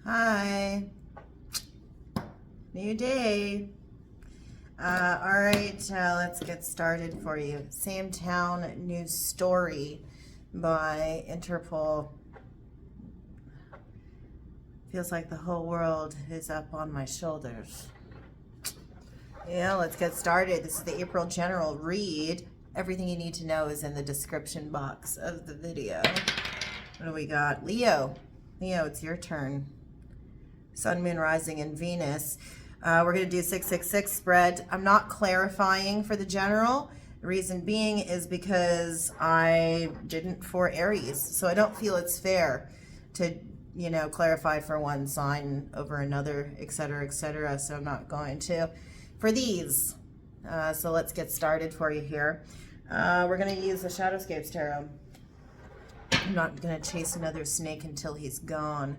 Hi. New day. All right, let's get started for you. Same Town News Story by Interpol. Feels like the whole world is up on my shoulders. Yeah, let's get started. This is the April General Read. Everything you need to know is in the description box of the video. What do we got? Leo. Leo, it's your turn. Sun, Moon, Rising, and Venus. We're going to do 666 spread. I'm not clarifying for the general. The reason being is because I didn't for Aries. So I don't feel it's fair to, clarify for one sign over another, etc., etc. So I'm not going to for these. So let's get started for you here. We're going to use the Shadowscapes Tarot. I'm not going to chase another snake until he's gone.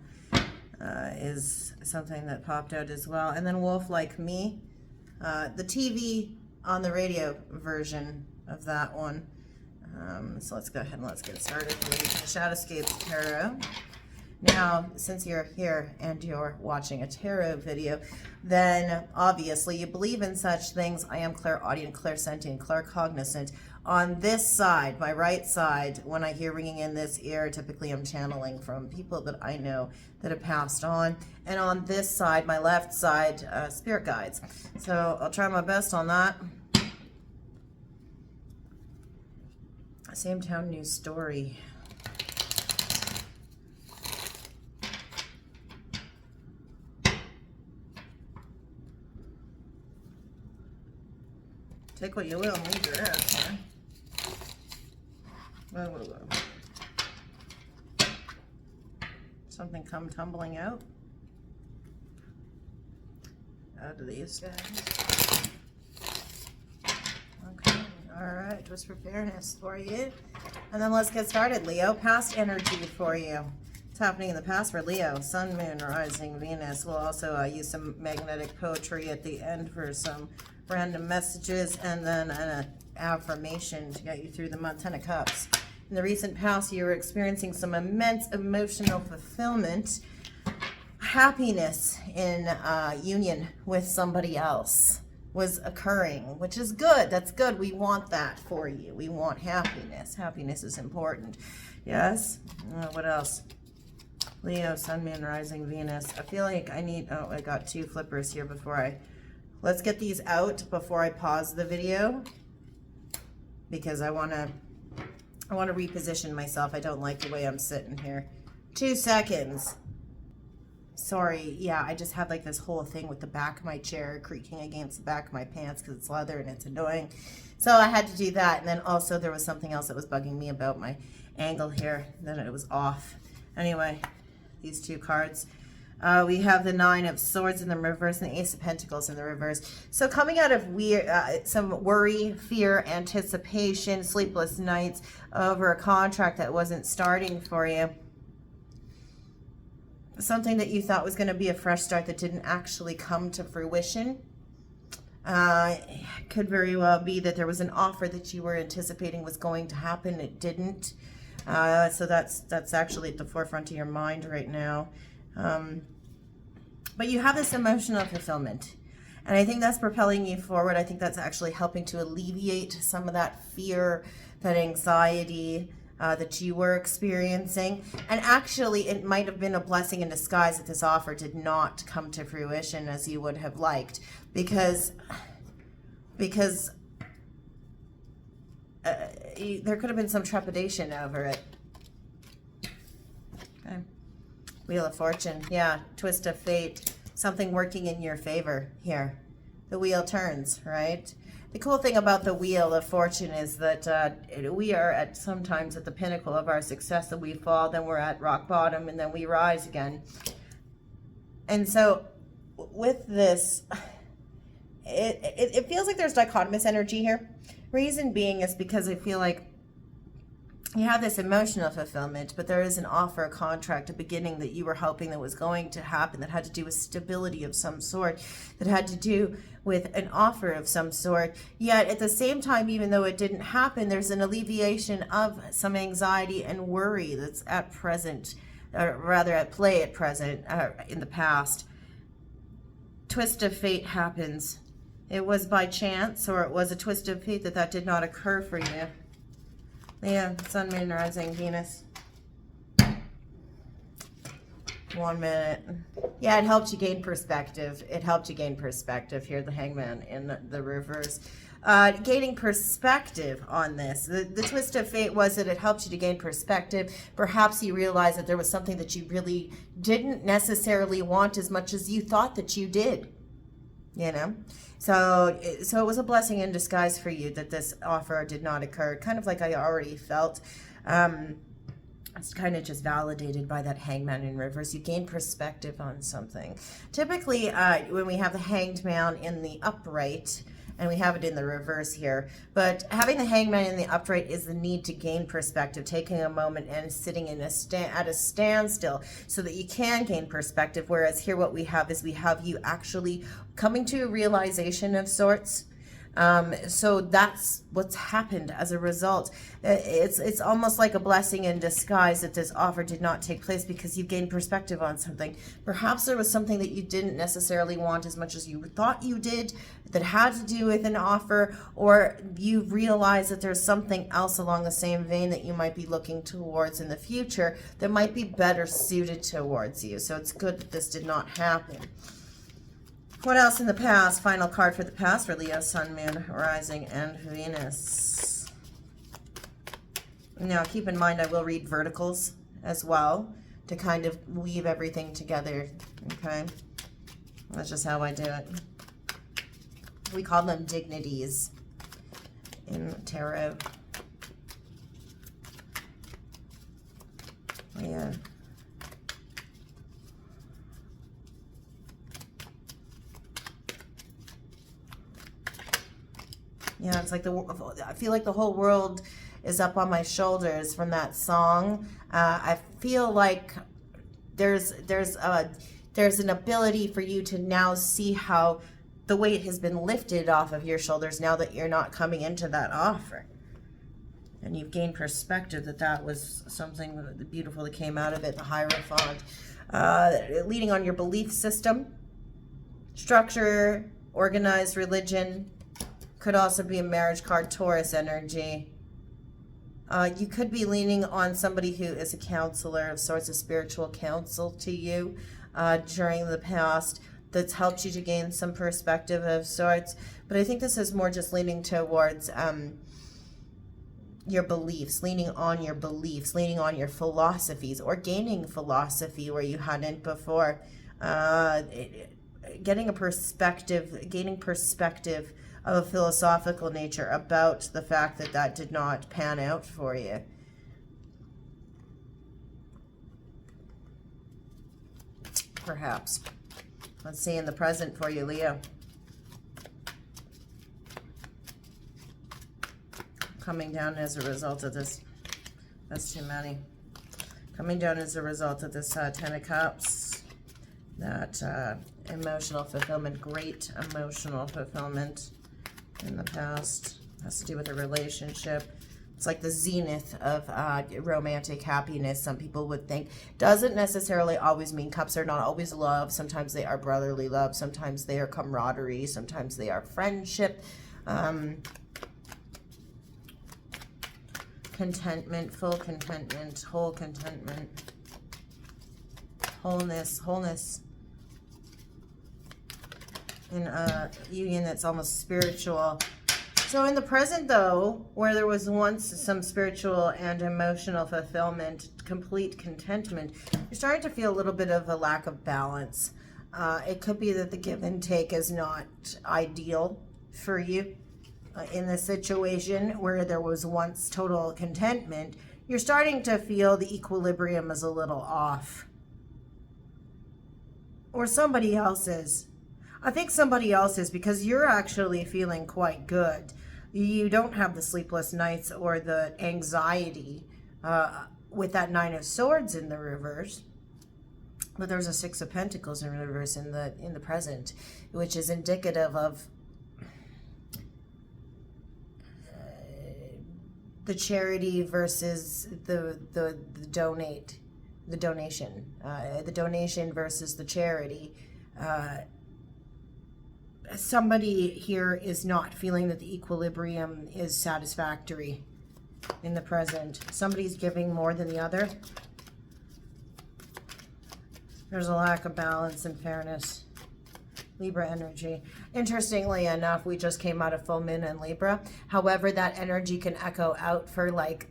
Is something that popped out as well. And then Wolf Like Me, the TV on the radio version of that one. So let's go ahead and let's get started with the Shadowscapes Tarot. Now, since you're here and you're watching a tarot video, then obviously you believe in such things. I am clairaudient, clairsentient, claircognizant. On this side, my right side, when I hear ringing in this ear, typically I'm channeling from people that I know that have passed on. And on this side, my left side, spirit guides. So I'll try my best on that. Same Town News Story. Take what you will, leave your ass, man. Whoa. Something come tumbling out of these guys. Okay, all right, just for fairness for you. And then let's get started, Leo. Past energy for you. What's happening in the past for Leo? Sun, Moon, Rising, Venus. We'll also use some magnetic poetry at the end for some random messages, and then an affirmation to get you through the month. 10 of Cups. In the recent past, you were experiencing some immense emotional fulfillment, happiness in union with somebody else was occurring, which is good. That's good. We want that for you. We want happiness. Happiness is important. Yes? What else? Leo, Sun, Moon, Rising, Venus. I feel like I got two flippers here before let's get these out before I pause the video, because I want to reposition myself. I don't like the way I'm sitting here. 2 seconds. Sorry. Yeah, I just had like this whole thing with the back of my chair creaking against the back of my pants because it's leather and it's annoying. So I had to do that. And then also there was something else that was bugging me about my angle here, that it was off. Anyway, these two cards. We have the 9 of Swords in the reverse and the Ace of Pentacles in the reverse. So coming out of some worry, fear, anticipation, sleepless nights over a contract that wasn't starting for you. Something that you thought was going to be a fresh start that didn't actually come to fruition. Could very well be that there was an offer that you were anticipating was going to happen. It didn't. So that's actually at the forefront of your mind right now. But you have this emotional fulfillment, and I think that's propelling you forward. I think that's actually helping to alleviate some of that fear, that anxiety that you were experiencing. And actually, it might have been a blessing in disguise that this offer did not come to fruition as you would have liked, because there could have been some trepidation over it. Okay. Wheel of Fortune, yeah, twist of fate, something working in your favor here. The wheel turns, right? The cool thing about the Wheel of Fortune is that we are sometimes at the pinnacle of our success, that we fall, then we're at rock bottom, and then we rise again. And so with this, it feels like there's dichotomous energy here. Reason being is because I feel like you have this emotional fulfillment, but there is an offer, a contract, a beginning that you were hoping that was going to happen, that had to do with stability of some sort, that had to do with an offer of some sort. Yet at the same time, even though it didn't happen, there's an alleviation of some anxiety and worry that's at present or rather at play at present, in the past. Twist of fate happens. It was by chance, or it was a twist of fate that did not occur for you. Yeah, Sun, Moon, Rising, Venus. 1 minute. Yeah, it helped you gain perspective. It helped you gain perspective here, the Hangman in the reverse. Gaining perspective on this. The twist of fate was that it helped you to gain perspective. Perhaps you realized that there was something that you really didn't necessarily want as much as you thought that you did. You know? So it was a blessing in disguise for you that this offer did not occur. Kind of like I already felt. It's kind of just validated by that Hangman in reverse. You gain perspective on something. Typically, when we have the Hanged Man in the upright, and we have it in the reverse here, but having the Hangman in the upright is the need to gain perspective, taking a moment and sitting in at a standstill so that you can gain perspective, whereas here what we have is we have you actually coming to a realization of sorts. So that's what's happened as a result. It's almost like a blessing in disguise that this offer did not take place because you gained perspective on something. Perhaps there was something that you didn't necessarily want as much as you thought you did that had to do with an offer, or you realize that there's something else along the same vein that you might be looking towards in the future that might be better suited towards you. So it's good that this did not happen. What else in the past? Final card for the past for Leo, Sun, Moon, Rising, and Venus. Now, keep in mind, I will read verticals as well to kind of weave everything together, okay? That's just how I do it. We call them dignities in tarot. Yeah. Yeah, it's like I feel like the whole world is up on my shoulders from that song. I feel like there's an ability for you to now see how the weight has been lifted off of your shoulders now that you're not coming into that offer. And you've gained perspective that was something beautiful that came out of it, the Hierophant. Leading on your belief system, structure, organized religion. Could also be a marriage card, Taurus energy. You could be leaning on somebody who is a counselor of sorts, of spiritual counsel to you during the past that's helped you to gain some perspective of sorts. But I think this is more just leaning towards your beliefs, leaning on your beliefs, leaning on your philosophies, or gaining philosophy where you hadn't before. Gaining perspective of a philosophical nature about the fact that did not pan out for you. Perhaps. Let's see in the present for you, Leo. Coming down as a result of this. That's too many. Coming down as a result of this Ten of Cups. That emotional fulfillment, great emotional fulfillment in the past. Has to do with a relationship. It's like the zenith of romantic happiness, some people would think. Doesn't necessarily always mean cups are not always love. Sometimes they are brotherly love. Sometimes they are camaraderie. Sometimes they are friendship. Contentment, full contentment, whole contentment. Wholeness. In a union that's almost spiritual. So in the present, though, where there was once some spiritual and emotional fulfillment, complete contentment, you're starting to feel a little bit of a lack of balance. It could be that the give and take is not ideal for you. In the situation where there was once total contentment, you're starting to feel the equilibrium is a little off. Or somebody else is. I think somebody else is, because you're actually feeling quite good. You don't have the sleepless nights or the anxiety with that Nine of Swords in the reverse. But there's a Six of Pentacles in reverse in the present, which is indicative of the charity versus the donate. the donation versus the charity. Somebody here is not feeling that the equilibrium is satisfactory in the present. Somebody's giving more than the other. There's a lack of balance and fairness. Libra energy. Interestingly enough, we just came out of full moon in Libra. However, that energy can echo out for like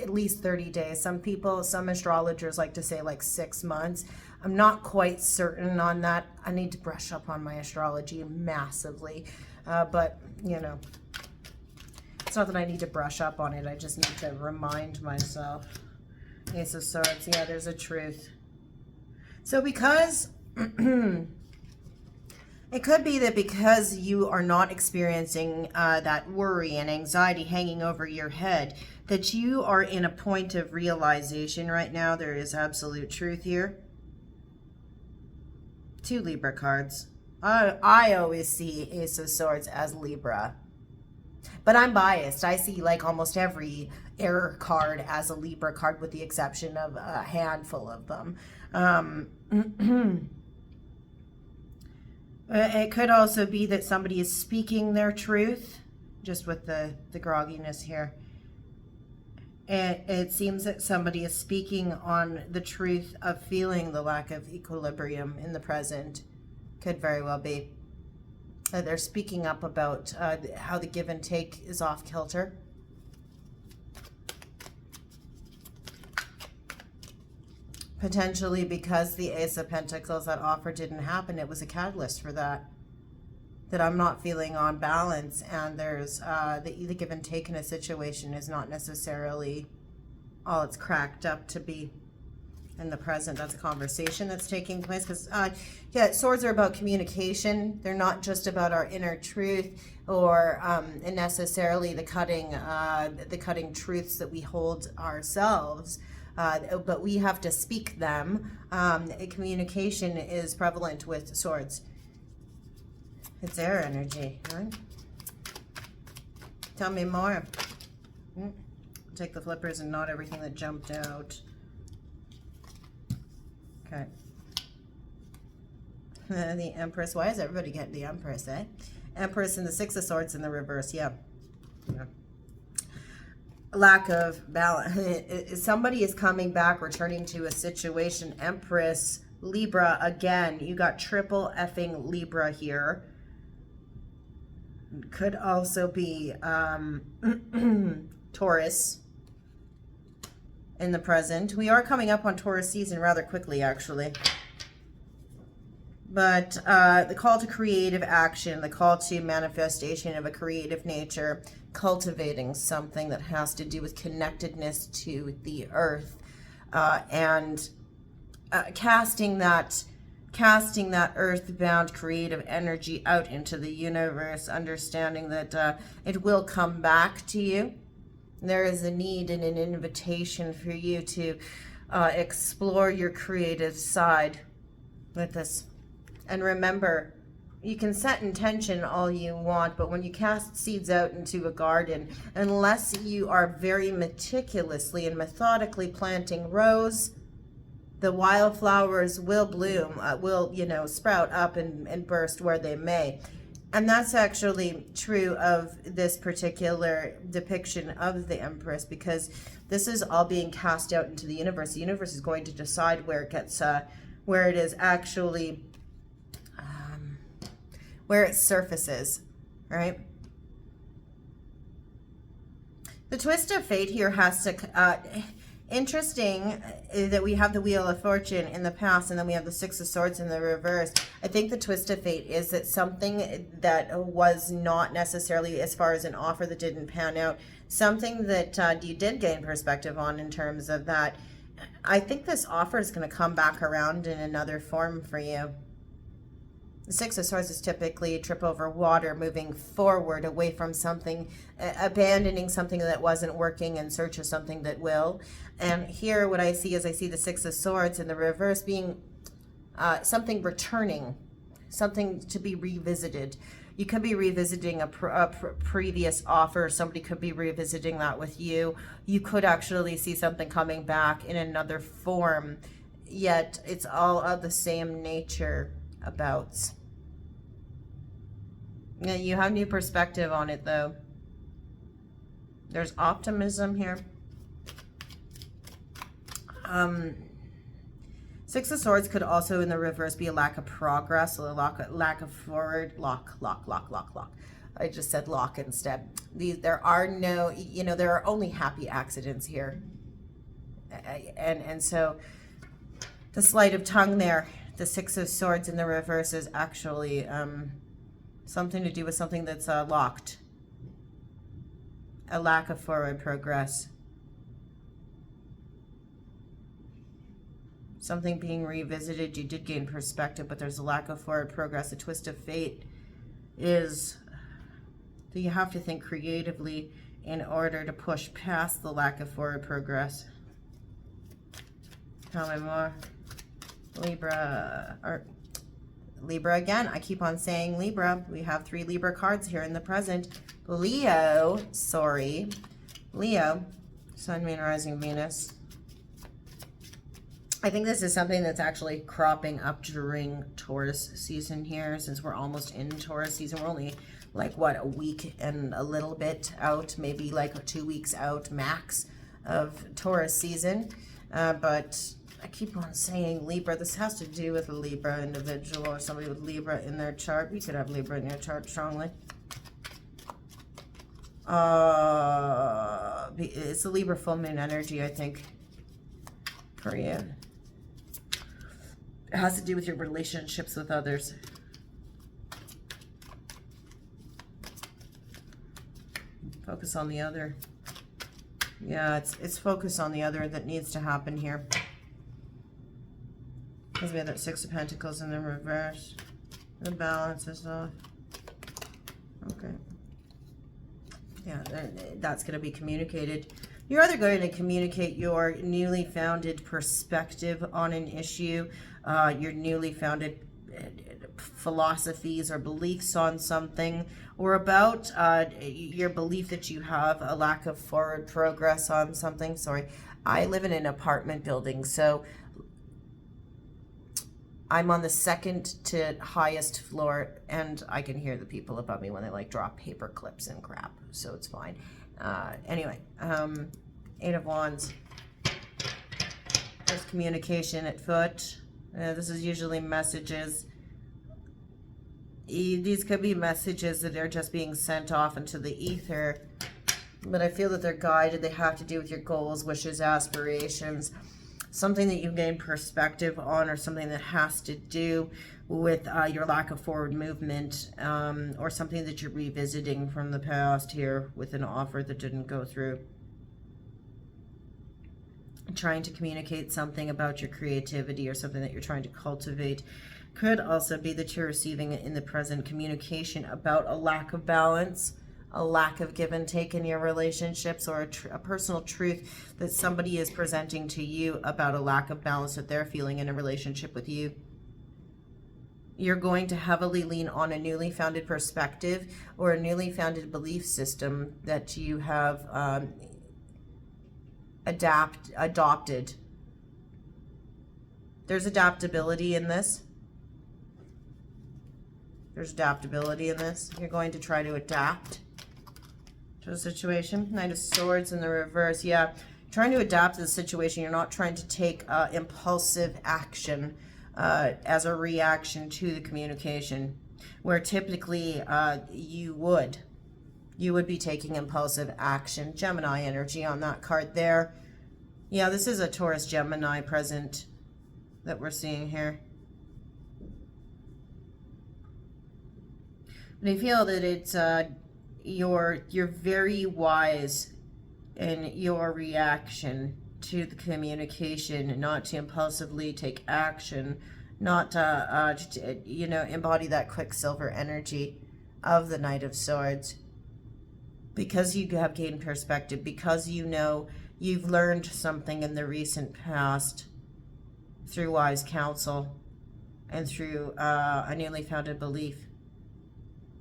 at least 30 days. Some people, some astrologers like to say like 6 months. I'm not quite certain on that. I need to brush up on my astrology massively. But, you know, it's not that I need to brush up on it. I just need to remind myself. Ace of Swords. Yeah, there's a truth. So because it could be that because you are not experiencing that worry and anxiety hanging over your head, that you are in a point of realization right now. There is absolute truth here. 2 Libra cards. I always see Ace of Swords as Libra. But I'm biased. I see like almost every error card as a Libra card with the exception of a handful of them. It could also be that somebody is speaking their truth, just with the grogginess here. It seems that somebody is speaking on the truth of feeling the lack of equilibrium in the present. Could very well be. They're speaking up about how the give and take is off kilter. Potentially because the Ace of Pentacles, that offer didn't happen, it was a catalyst for that. That I'm not feeling on balance, and there's the give and take in a situation is not necessarily all it's cracked up to be in the present. That's a conversation that's taking place, because yeah, swords are about communication. They're not just about our inner truth or necessarily the cutting truths that we hold ourselves. But we have to speak them. Communication is prevalent with swords. It's air energy, right? Tell me more. Take the flippers and not everything that jumped out. Okay. The Empress. Why is everybody getting the Empress, eh? Empress and the 6 of Swords in the reverse. Yeah. Lack of balance. Somebody is coming back, returning to a situation. Empress, Libra again. You got triple effing Libra here. Could also be Taurus in the present. We are coming up on Taurus season rather quickly, actually. But the call to creative action, the call to manifestation of a creative nature, cultivating something that has to do with connectedness to the earth, and casting that earthbound creative energy out into the universe, understanding that it will come back to you. There is a need and an invitation for you to explore your creative side with this. And remember, you can set intention all you want, but when you cast seeds out into a garden, unless you are very meticulously and methodically planting rows, the wildflowers will bloom, will, sprout up and burst where they may. And that's actually true of this particular depiction of the Empress, because this is all being cast out into the universe. The universe is going to decide where it gets, where it is actually, where it surfaces, right? The twist of fate here has to, interesting that we have the Wheel of Fortune in the past, and then we have the 6 of Swords in the reverse. I think the twist of fate is that something that was not necessarily, as far as an offer that didn't pan out, something that you did gain perspective on in terms of that. I think this offer is going to come back around in another form for you. The 6 of Swords is typically a trip over water, moving forward away from something, abandoning something that wasn't working in search of something that will. And here what I see is I see the 6 of Swords in the reverse being something returning, something to be revisited. You could be revisiting a previous offer. Somebody could be revisiting that with you. You could actually see something coming back in another form yet it's all of the same nature about. Yeah, you have new perspective on it though. There's optimism here. Six of Swords could also in the reverse be a lack of progress, a lack of forward, lock. I just said lock instead. There are no, there are only happy accidents here. And so the sleight of tongue there, the Six of Swords in the reverse is actually something to do with something that's locked. A lack of forward progress. Something being revisited. You did gain perspective, but there's a lack of forward progress. The twist of fate is that you have to think creatively in order to push past the lack of forward progress. Tell me more. Libra, or Libra again. I keep on saying Libra. We have 3 Libra cards here in the present. Leo, Leo, Sun, Moon, Rising, Venus. I think this is something that's actually cropping up during Taurus season here, since we're almost in Taurus season. We're only like, what, a week and a little bit out, maybe like 2 weeks out max of Taurus season. But I keep on saying Libra. This has to do with a Libra individual or somebody with Libra in their chart. You could have Libra in your chart strongly. It's a Libra full moon energy, I think, for you. It has to do with your relationships with others. Focus on the other. Yeah, it's focus on the other that needs to happen here. Because we have that Six of Pentacles in the reverse. The balance is off. Okay. Yeah, that's going to be communicated. You're either going to communicate your newly founded perspective on an issue, your newly founded philosophies or beliefs on something, or about your belief that you have a lack of forward progress on something. Sorry, I live in an apartment building, so I'm on the second to highest floor, and I can hear the people above me when they like drop paper clips and crap, so it's fine. Anyway, 8 of Wands. There's communication at foot. This is usually messages. These could be messages that are just being sent off into the ether, but I feel that they're guided. They have to do with your goals, wishes, aspirations, something that you gain perspective on, or something that has to do with your lack of forward movement, or something that you're revisiting from the past here with an offer that didn't go through. Trying to communicate something about your creativity or something that you're trying to cultivate. Could also be that you're receiving in the present communication about a lack of balance, a lack of give and take in your relationships, or a personal truth that somebody is presenting to you about a lack of balance that they're feeling in a relationship with you. You're going to heavily lean on a newly founded perspective or a newly founded belief system that you have adopted. There's adaptability in this. There's adaptability in this. You're going to try to adapt to the situation. Knight of Swords in the reverse. Yeah, trying to adapt to the situation. You're not trying to take impulsive action as a reaction to the communication, where typically you would be taking impulsive action. Gemini energy on that card there. Yeah, this is a Taurus Gemini present that we're seeing here. But I feel that it's you're very wise in your reaction to the communication, not to impulsively take action, not to embody that Quicksilver energy of the Knight of Swords. Because you have gained perspective, because you know you've learned something in the recent past through wise counsel and through a newly founded belief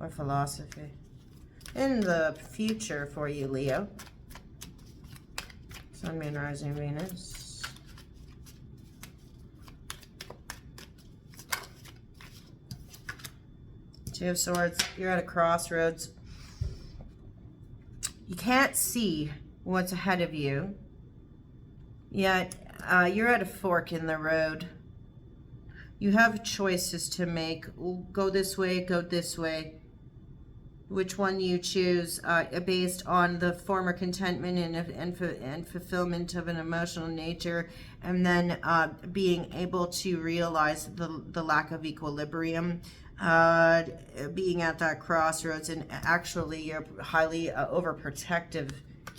or philosophy. In the future for you, Leo. Sun, Moon, Rising, Venus. Two of Swords. You're at a crossroads. You can't see what's ahead of you, yet you're at a fork in the road. You have choices to make. Go this way, go this way. Which one you choose based on the former contentment and fulfillment of an emotional nature, and then being able to realize the lack of equilibrium, being at that crossroads, and actually you're highly overprotective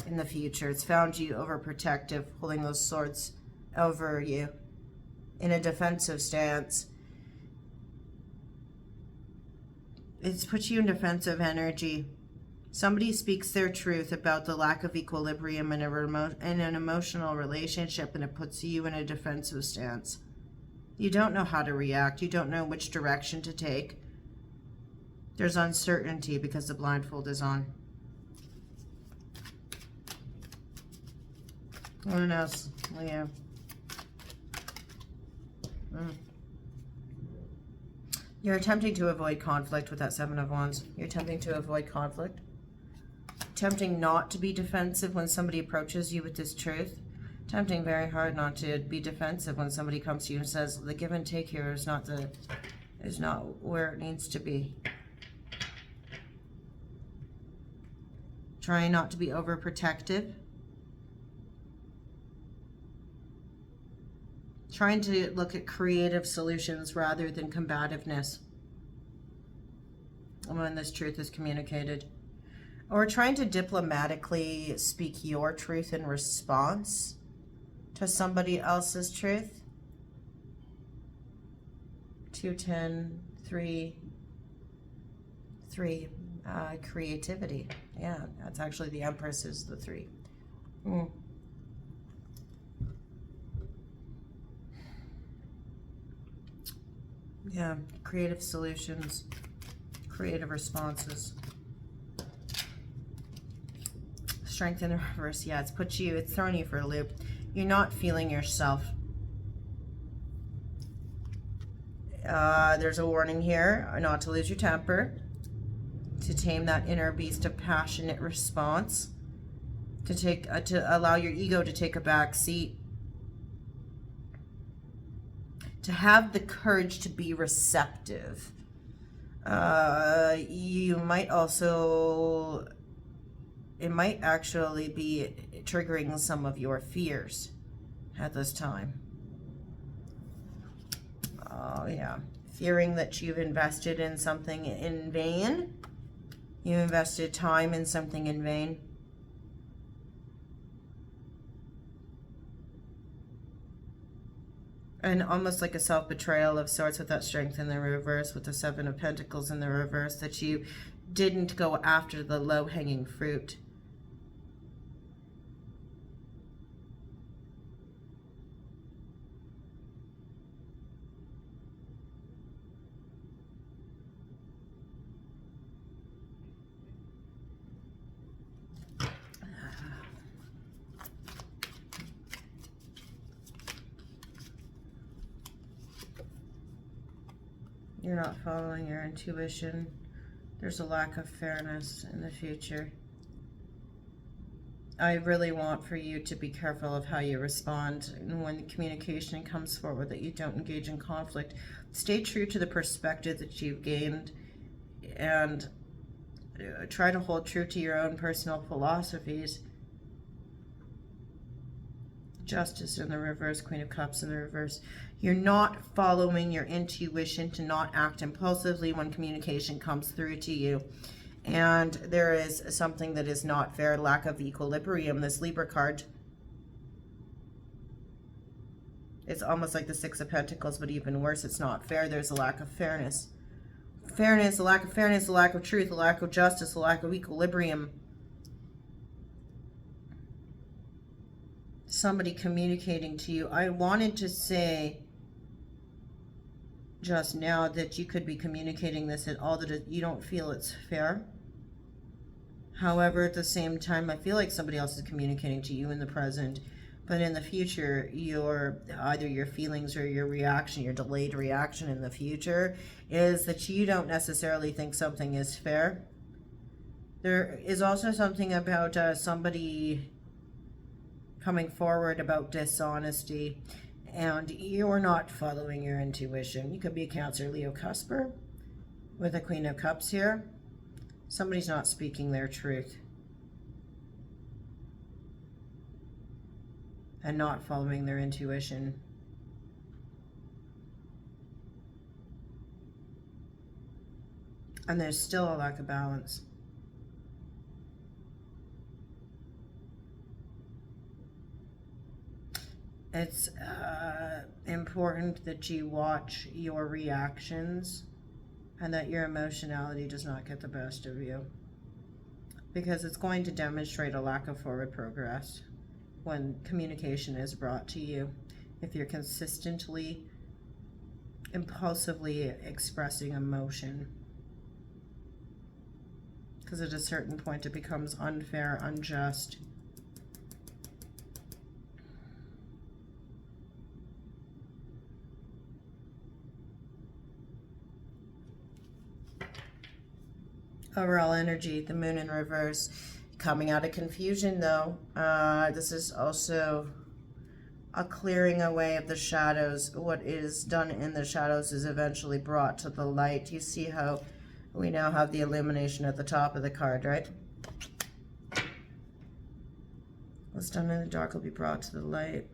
in the future. It's found you overprotective, holding those swords over you in a defensive stance. It's put you in defensive energy. Somebody speaks their truth about the lack of equilibrium in an emotional relationship, and it puts you in a defensive stance. You don't know how to react. You don't know which direction to take. There's uncertainty because the blindfold is on. What else, Leo? You're attempting to avoid conflict with that Seven of Wands. You're attempting to avoid conflict. Attempting not to be defensive when somebody approaches you with this truth. Attempting very hard not to be defensive when somebody comes to you and says the give and take here is not where it needs to be. Trying not to be overprotective. Trying to look at creative solutions rather than combativeness when this truth is communicated. Or trying to diplomatically speak your truth in response to somebody else's truth. 2, 10, 3, creativity. Yeah, that's actually the Empress is the 3. Yeah, creative solutions, creative responses. Strength in the reverse. Yeah, it's thrown you for a loop. You're not feeling yourself. There's a warning here, not to lose your temper, to tame that inner beast of passionate response, to allow your ego to take a back seat, to have the courage to be receptive. You might also, it might actually be triggering some of your fears at this time. Oh yeah, fearing that you've invested in something in vain. You invested time in something in vain. And almost like a self-betrayal of sorts with that Strength in the reverse, with the Seven of Pentacles in the reverse, that you didn't go after the low-hanging fruit. You're not following your intuition. There's a lack of fairness in the future. I really want for you to be careful of how you respond, and when communication comes forward, that you don't engage in conflict. Stay true to the perspective that you've gained, and try to hold true to your own personal philosophies. Justice in the reverse, Queen of Cups in the reverse. You're not following your intuition to not act impulsively when communication comes through to you. And there is something that is not fair, lack of equilibrium. This Libra card, it's almost like the Six of Pentacles, but even worse, it's not fair. There's a lack of fairness. A lack of fairness, a lack of truth, a lack of justice, a lack of equilibrium. Somebody communicating to you. I wanted to say just now that you could be communicating this at all, that you don't feel it's fair. However, at the same time, I feel like somebody else is communicating to you in the present, But in the future, either your feelings or your reaction, your delayed reaction in the future, is that you don't necessarily think something is fair. There is also something about somebody coming forward about dishonesty, and you're not following your intuition. You could be a Cancer, Leo, Cusper with a Queen of Cups here. Somebody's not speaking their truth and not following their intuition. And there's still a lack of balance. It's important that you watch your reactions and that your emotionality does not get the best of you, because it's going to demonstrate a lack of forward progress when communication is brought to you. If you're consistently, impulsively expressing emotion, because at a certain point it becomes unfair, unjust. Overall energy, the moon in reverse. Coming out of confusion though. This is also a clearing away of the shadows. What is done in the shadows is eventually brought to the light. You see how we now have the illumination at the top of the card, right? What's done in the dark will be brought to the light.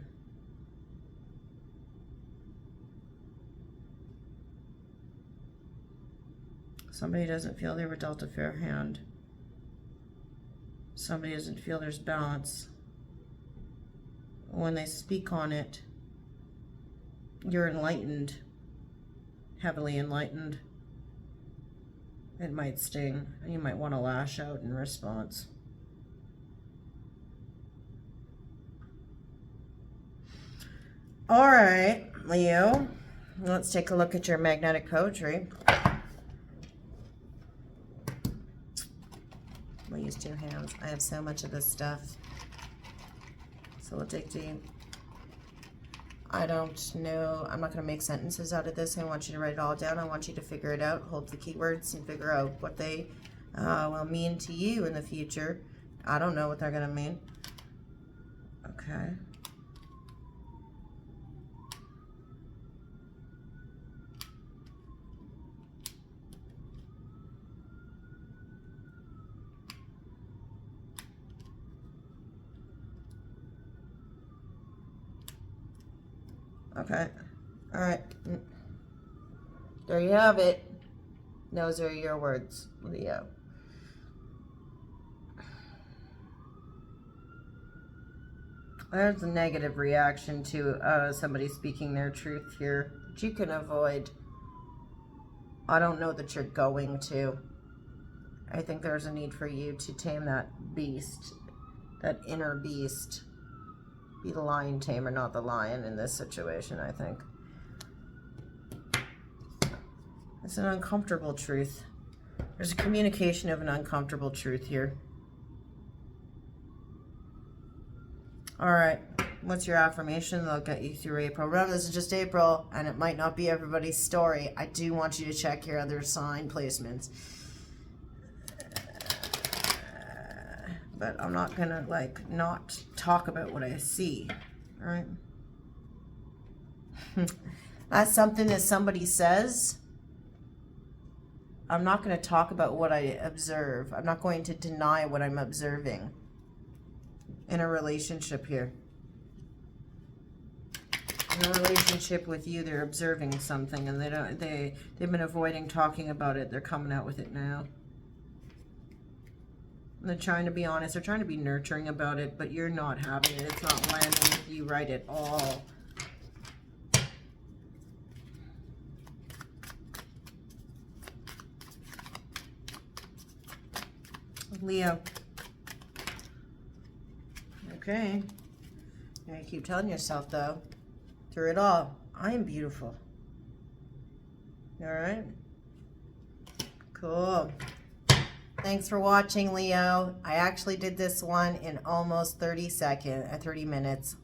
Somebody doesn't feel they were dealt a fair hand. Somebody doesn't feel there's balance. When they speak on it, you're enlightened, heavily enlightened. It might sting. You might want to lash out in response. All right, Leo, let's take a look at your magnetic poetry. We'll use 2 hands. I have so much of this stuff. So we'll dig deep. I don't know. I'm not going to make sentences out of this. I want you to write it all down. I want you to figure it out. Hold the keywords and figure out what they will mean to you in the future. I don't know what they're going to mean. Okay. Okay. All right. There you have it. Those are your words, Leo. There's a negative reaction to somebody speaking their truth here that you can avoid. I don't know that you're going to. I think there's a need for you to tame that beast, that inner beast. Be the lion tamer, not the lion in this situation, I think. It's an uncomfortable truth. There's a communication of an uncomfortable truth here. All right, what's your affirmation? They'll get you through April. Remember, this is just April, and it might not be everybody's story. I do want you to check your other sign placements. But I'm not gonna not talk about what I see, all right? That's something that somebody says. I'm not gonna talk about what I observe. I'm not going to deny what I'm observing in a relationship here. In a relationship with you, they're observing something and they've been avoiding talking about it. They're coming out with it now. They're trying to be honest. They're trying to be nurturing about it, but you're not having it. It's not landing with you right at all. Leo. Okay. Now you keep telling yourself, though, through it all, I am beautiful. All right? Cool. Thanks for watching, Leo. I actually did this one in almost 30 minutes.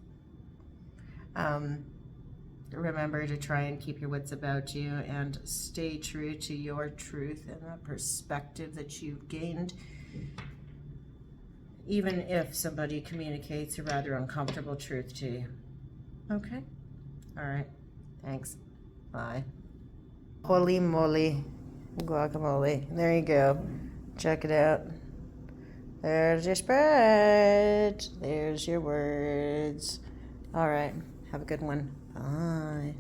Remember to try and keep your wits about you and stay true to your truth and the perspective that you've gained, even if somebody communicates a rather uncomfortable truth to you. Okay? All right. Thanks. Bye. Holy moly. Guacamole. There you go. Check it out. There's your spread. There's your words. All right. Have a good one. Bye.